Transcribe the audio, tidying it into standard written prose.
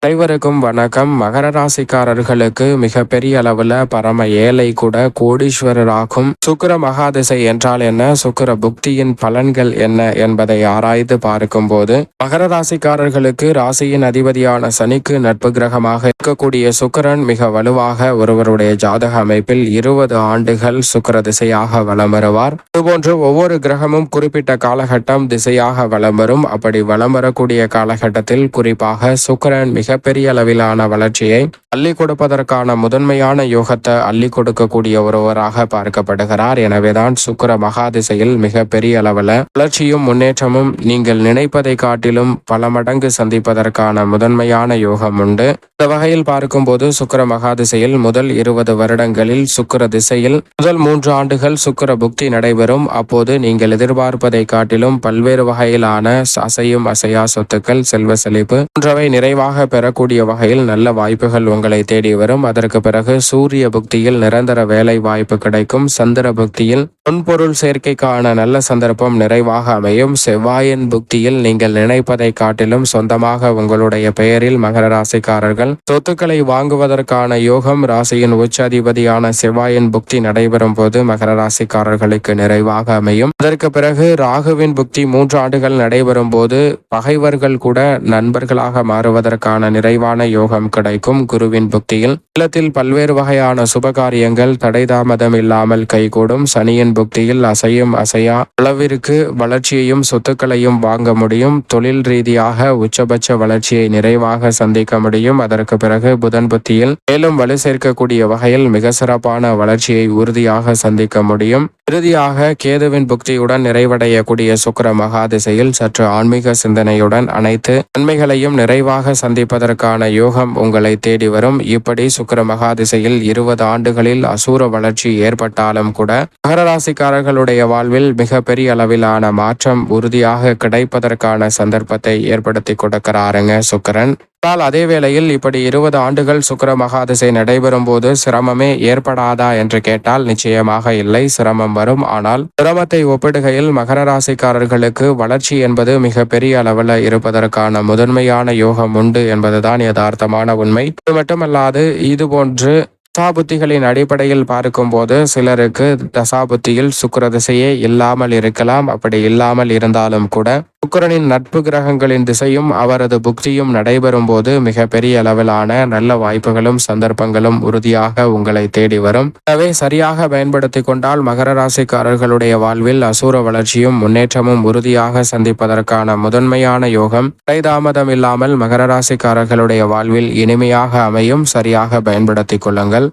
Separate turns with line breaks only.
அனைவருக்கும் வணக்கம். மகர ராசிக்காரர்களுக்கு மிகப்பெரிய அளவுல பரம ஏழை கூட கோடீஸ்வரராகும் சுக்கிர மகாதிசை என்றால் என்ன, சுக்கிர புக்தியின் பலன்கள் என்ன என்பதை ஆராய்ந்து பார்க்கும்போது, மகர ராசிக்காரர்களுக்கு ராசியின் அதிபதியான சனிக்கு நட்பு கிரகமாக இருக்கக்கூடிய சுக்கிரன் மிக வலுவாக ஒருவருடைய ஜாதக அமைப்பில் 20 ஆண்டுகள் சுக்கிர திசையாக வலம் வருவார். இதுபோன்று ஒவ்வொரு கிரகமும் குறிப்பிட்ட காலகட்டம் திசையாக வலம் வரும். அப்படி வலம் வரக்கூடிய காலகட்டத்தில் குறிப்பாக சுக்கிரன் மிகப்பெரிய அளவிலான வளர்ச்சியை அள்ளி கொடுப்பதற்கான முதன்மையான யோகத்தை அள்ளி கொடுக்கக்கூடிய ஒருவராக பார்க்கப்படுகிறார். எனவேதான் சுக்கிர மகாதிசையில் மிகப்பெரிய அளவில் வளர்ச்சியும் முன்னேற்றமும் நீங்கள் நினைப்பதை காட்டிலும் பல மடங்கு சந்திப்பதற்கான முதன்மையான யோகம் உண்டு. இந்த வகையில் பார்க்கும்போது சுக்கிர மகாதிசையில் முதல் 20 வருடங்களில் சுக்கிர திசையில் முதல் 3 ஆண்டுகள் சுக்கிர புக்தி நடைபெறும். அப்போது நீங்கள் எதிர்பார்ப்பதை காட்டிலும் பல்வேறு வகையிலான அசையும் அசையா சொத்துக்கள், செல்வ செழிப்பு போன்றவை நிறைவாக பெறக்கூடிய வகையில் நல்ல வாய்ப்புகள் உங்களை தேடி வரும். அதற்கு பிறகு சூரிய புக்தியில் நிரந்தர வேலை வாய்ப்பு கிடைக்கும். சந்திர புக்தியில் பொன்பொருள் சேர்க்கைக்கான நல்ல சந்தர்ப்பம் நிறைவாக அமையும். செவ்வாயின் புக்தியில் நீங்கள் நினைப்பதை காட்டிலும் சொந்தமாக உங்களுடைய பெயரில் மகர ராசிக்காரர்கள் சொத்துக்களை வாங்குவதற்கான யோகம் ராசியின் உச்ச அதிபதியான செவ்வாயின் புக்தி நடைபெறும் போது மகர ராசிக்காரர்களுக்கு நிறைவாக அமையும். அதற்கு பிறகு ராகுவின் புக்தி 3 ஆண்டுகள் நடைபெறும் போது பகைவர்கள் கூட நண்பர்களாக மாறுவதற்கான நிறைவான யோகம் கிடைக்கும். குருவின் புக்தியில் இல்லத்தில் பல்வேறு வகையான சுபகாரியங்கள் தடை தாமதம் இல்லாமல் கைகூடும். சனியின் புக்தியில் அசையும் அசையா அளவிற்கு வளர்ச்சியையும் சொத்துக்களையும் வாங்க முடியும். தொழில் ரீதியாக உச்சபட்ச வளர்ச்சியை நிறைவாக சந்திக்க முடியும். அதற்கு பிறகு புதன் புத்தியில் மேலும் வலு சேர்க்கக்கூடிய வகையில் மிக சிறப்பான வளர்ச்சியை உறுதியாக சந்திக்க முடியும். இறுதியாக கேதுவின் புக்தியுடன் நிறைவடையக்கூடிய சுக்கிர மகாதிசையில் சற்று ஆன்மீக சிந்தனையுடன் அனைத்து நன்மைகளையும் நிறைவாக சந்திப்பதற்கான யோகம் உங்களை தேடி வரும். இப்படி சுக்கிர மகாதிசையில் 20 ஆண்டுகளில் அசூர வளர்ச்சி ஏற்பட்டாலும் கூட மகர ராசிக்காரர்களுடைய வாழ்வில் மிகப்பெரிய அளவிலான மாற்றம் உறுதியாக கிடைப்பதற்கான சந்தர்ப்பத்தை ஏற்படுத்தி கொடுக்கிறாருங்க சுக்கிரன். ஆனால் அதே வேளையில் இப்படி 20 ஆண்டுகள் சுக்கிர மகாதிசை நடைபெறும் போது சிரமமே ஏற்படாதா என்று கேட்டால் நிச்சயமாக இல்லை, சிரமம் வரும். ஆனால் சிரமத்தை ஒப்பிடுகையில் மகர ராசிக்காரர்களுக்கு வளர்ச்சி என்பது மிக பெரிய அளவில் இருப்பதற்கான முதன்மையான யோகம் உண்டு என்பதுதான் யதார்த்தமான உண்மை. இது மட்டுமல்லாது இதுபோன்று தசாபுத்திகளின் அடிப்படையில் பார்க்கும்போது சிலருக்கு தசாபுத்தியில் சுக்கிர திசையே இல்லாமல் இருக்கலாம். அப்படி இல்லாமல் இருந்தாலும் கூட சுக்கிரனின் நட்பு கிரகங்களின் திசையும் அவரது புக்தியும் நடைபெறும் போது மிக பெரிய அளவிலான நல்ல வாய்ப்புகளும் சந்தர்ப்பங்களும் உறுதியாக உங்களை தேடி வரும். எனவே சரியாக பயன்படுத்தி கொண்டால் மகர ராசிக்காரர்களுடைய வாழ்வில் அசூர வளர்ச்சியும் முன்னேற்றமும் உறுதியாக சந்திப்பதற்கான முதன்மையான யோகம் தாமதம் இல்லாமல் மகர ராசிக்காரர்களுடைய வாழ்வில் இனிமையாக அமையும். சரியாக பயன்படுத்திக் கொள்ளுங்கள்.